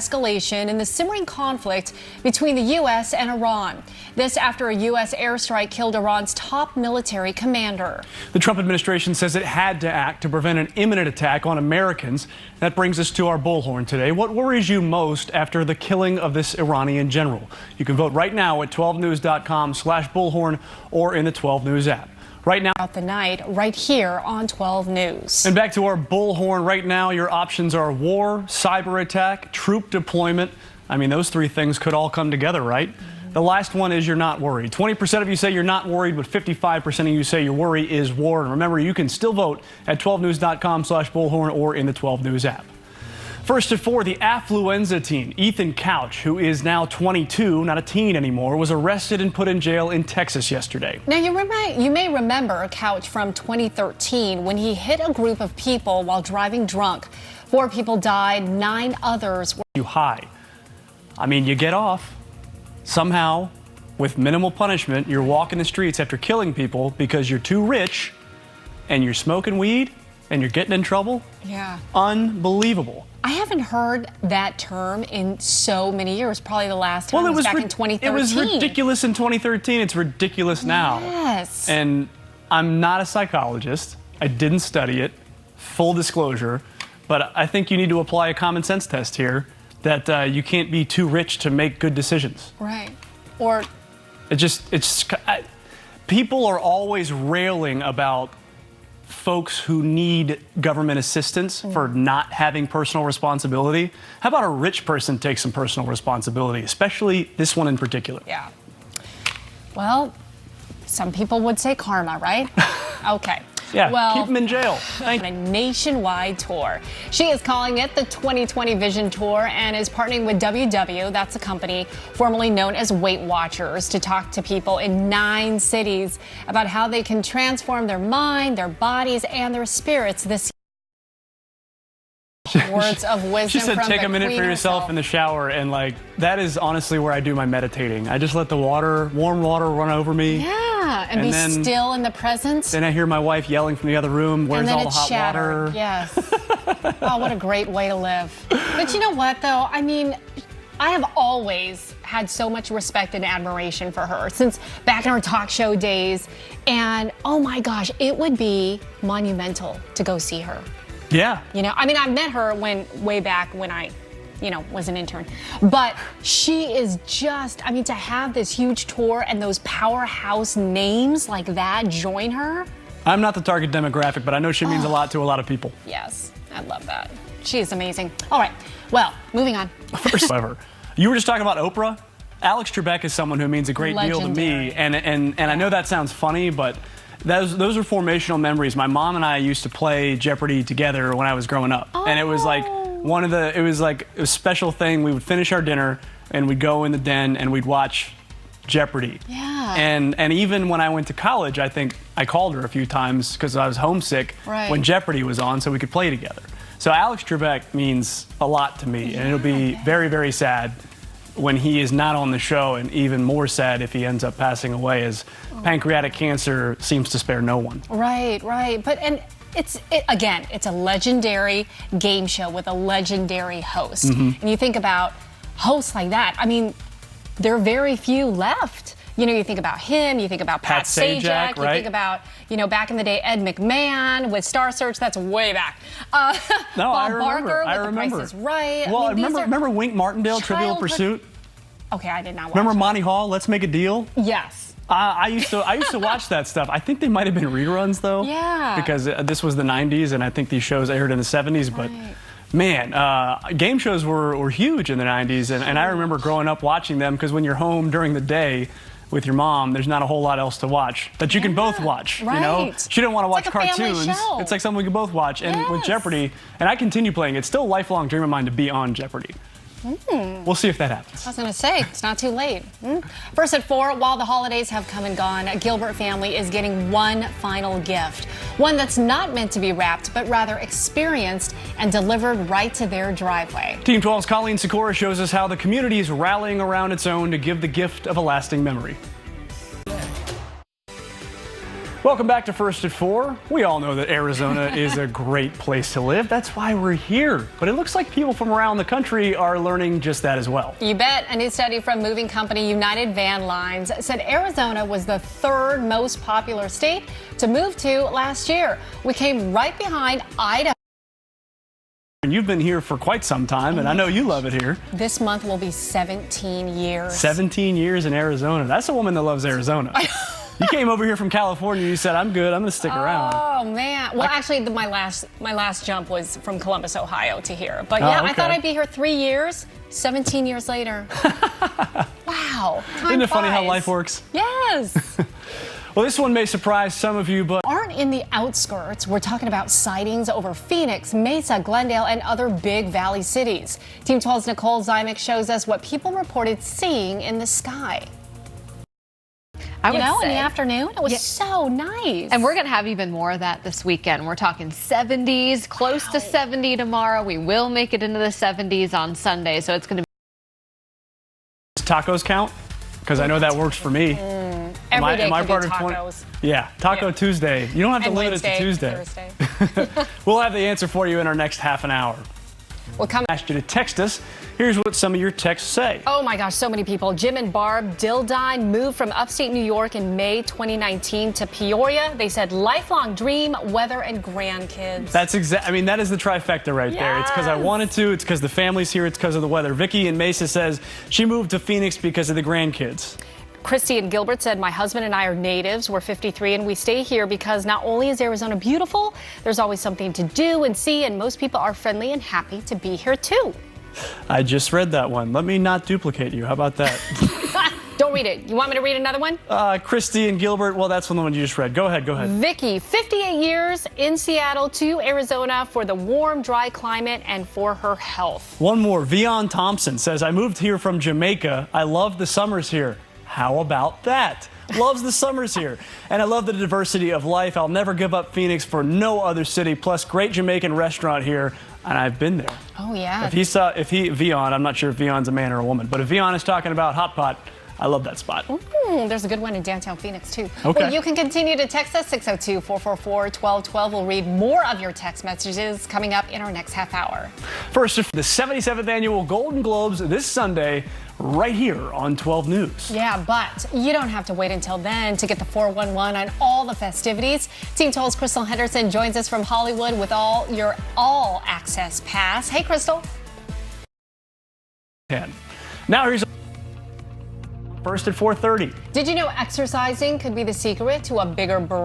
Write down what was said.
Escalation in the simmering conflict between the U.S. and Iran. This after a U.S. airstrike killed Iran's top military commander. The Trump administration says it had to act to prevent an imminent attack on Americans. That brings us to our bullhorn today. What worries you most after the killing of this Iranian general? You can vote right now at 12news.com/bullhorn or in the 12 News app. Right now, Out the night, right here on 12 News. And back to our bullhorn right now, your options are war, cyber attack, troop deployment. I mean, those three things could all come together, right? The last one is you're not worried. 20% of you say you're not worried, but 55% of you say your worry is war. And remember, you can still vote at 12news.com/bullhorn or in the 12 News app. First at 4, the affluenza teen, Ethan Couch, who is now 22, not a teen anymore, was arrested and put in jail in Texas yesterday. Now, you may remember Couch from 2013 when he hit a group of people while driving drunk. 4 people died, 9 others were high. I mean, you get off. Somehow, with minimal punishment, you're walking the streets after killing people because you're too rich and you're smoking weed and you're getting in trouble. Yeah. Unbelievable. I haven't heard that term in so many years. Probably the last time was back in 2013. It was ridiculous in 2013. It's ridiculous now. Yes. And I'm not a psychologist. I didn't study it. Full disclosure. But I think you need to apply a common sense test here that you can't be too rich to make good decisions. Right. Or people are always railing about folks who need government assistance for not having personal responsibility. How about a rich person take some personal responsibility, especially this one in particular? Yeah. Well, some people would say karma, right? Okay. Yeah, well, keep them in jail. On a nationwide tour. She is calling it the 2020 Vision Tour and is partnering with WW, that's a company formerly known as Weight Watchers, to talk to people in 9 cities about how they can transform their mind, their bodies, and their spirits this year. Words of wisdom. She said, from take the a minute queen for yourself herself. in the shower, and like that is honestly where I do my meditating. I just let the warm water run over me. Yeah, and be then, still in the presence. Then I hear my wife yelling from the other room, where's all the hot water? Yes. Oh, what a great way to live. But you know what, though? I mean, I have always had so much respect and admiration for her since back in her talk show days. And oh my gosh, it would be monumental to go see her. Yeah. You know, I mean, I met her way back when I, was an intern. But she is just, I mean, to have this huge tour and those powerhouse names like that join her. I'm not the target demographic, but I know she means a lot to a lot of people. Yes, I love that. She is amazing. All right, well, moving on. First ever. You were just talking about Oprah. Alex Trebek is someone who means a great deal to me. And I know that sounds funny, but those are formational memories. My mom and I used to play Jeopardy together when I was growing up. Oh. And it was like it was like a special thing. We would finish our dinner and we'd go in the den and we'd watch Jeopardy. Yeah. And even when I went to college, I think I called her a few times because I was homesick when Jeopardy was on so we could play together. So Alex Trebek means a lot to me, and it'll be very, very sad when he is not on the show, and even more sad if he ends up passing away, as pancreatic cancer seems to spare no one. Right. But it's a legendary game show with a legendary host. And you think about hosts like that, I mean, there are very few left. You think about him, you think about Pat Sajak, you think about, back in the day, Ed McMahon with Star Search, that's way back. Bob Barker with The Price is Right. Well, remember Wink Martindale, Trivial Pursuit? Okay, I did not watch Remember that. Monty Hall, Let's Make a Deal? Yes. I used to watch that stuff. I think they might have been reruns, though. Yeah. Because this was the 90s, and I think these shows aired in the 70s, but... Man, game shows were huge in the 90s, and I remember growing up watching them because when you're home during the day with your mom, there's not a whole lot else to watch that you can both watch. You know, she didn't want to watch cartoons. It's like something we can both watch. And with Jeopardy, and I continue playing, it's still a lifelong dream of mine to be on Jeopardy. We'll see if that happens. I was going to say, it's not too late. First at 4, while the holidays have come and gone, a Gilbert family is getting one final gift. One that's not meant to be wrapped, but rather experienced and delivered right to their driveway. Team 12's Colleen Sikora shows us how the community is rallying around its own to give the gift of a lasting memory. Welcome back to First at 4. We all know that Arizona is a great place to live. That's why we're here. But it looks like people from around the country are learning just that as well. You bet. A new study from moving company United Van Lines said Arizona was the third most popular state to move to last year. We came right behind Idaho. And you've been here for quite some time, and I know you love it here. This month will be 17 years. 17 years in Arizona. That's a woman that loves Arizona. You came over here from California. You said, I'm good. I'm going to stick around. Oh, man. Well, actually, my last jump was from Columbus, Ohio to here. But yeah, okay. I thought I'd be here 3 years. 17 years later. Wow. Time Isn't it funny how flies. life works? Yes. Well, this one may surprise some of you, but Aren't in the outskirts. We're talking about sightings over Phoenix, Mesa, Glendale, and other big valley cities. Team 12's Nicole Zymek shows us what people reported seeing in the sky. In the afternoon, it was so nice. And we're going to have even more of that this weekend. We're talking 70s, close to 70 tomorrow. We will make it into the 70s on Sunday, so it's going to be. Tacos count? Because I know that works for me. Every day am I could part be of tacos. Yeah, Taco Tuesday. You don't have to And limit it to Wednesday, Tuesday. Thursday. We'll have the answer for you in our next half an hour. We'll come. Asked you to text us. Here's what some of your texts say. Oh my gosh, so many people. Jim and Barb Dildine moved from upstate New York in May 2019 to Peoria. They said lifelong dream, weather, and grandkids. That is the trifecta right there. It's because I wanted to, it's because the family's here, it's because of the weather. Vicky in Mesa says she moved to Phoenix because of the grandkids. Christy and Gilbert said, my husband and I are natives. We're 53 and we stay here because not only is Arizona beautiful, there's always something to do and see, and most people are friendly and happy to be here too. I just read that one. Let me not duplicate you. How about that? Don't read it. You want me to read another one? Christy and Gilbert, well, that's the one you just read. Go ahead. Vicky, 58 years in Seattle to Arizona for the warm, dry climate and for her health. One more. Vion Thompson says, I moved here from Jamaica. I love the summers here. How about that? Loves the summers here. And I love the diversity of life. I'll never give up Phoenix for no other city. Plus, great Jamaican restaurant here. And I've been there. Oh, yeah. Vion, I'm not sure if Vion's a man or a woman, but if Vion is talking about hot pot, I love that spot. There's a good one in downtown Phoenix, too. Okay. Well, you can continue to text us 602-444-1212. We'll read more of your text messages coming up in our next half hour. First, the 77th annual Golden Globes this Sunday, right here on 12 News. Yeah, but you don't have to wait until then to get the 411 on all the festivities. Team 12's Crystal Henderson joins us from Hollywood with your all-access pass. Hey, Crystal. Now here's First at 4:30. Did you know exercising could be the secret to a bigger brain?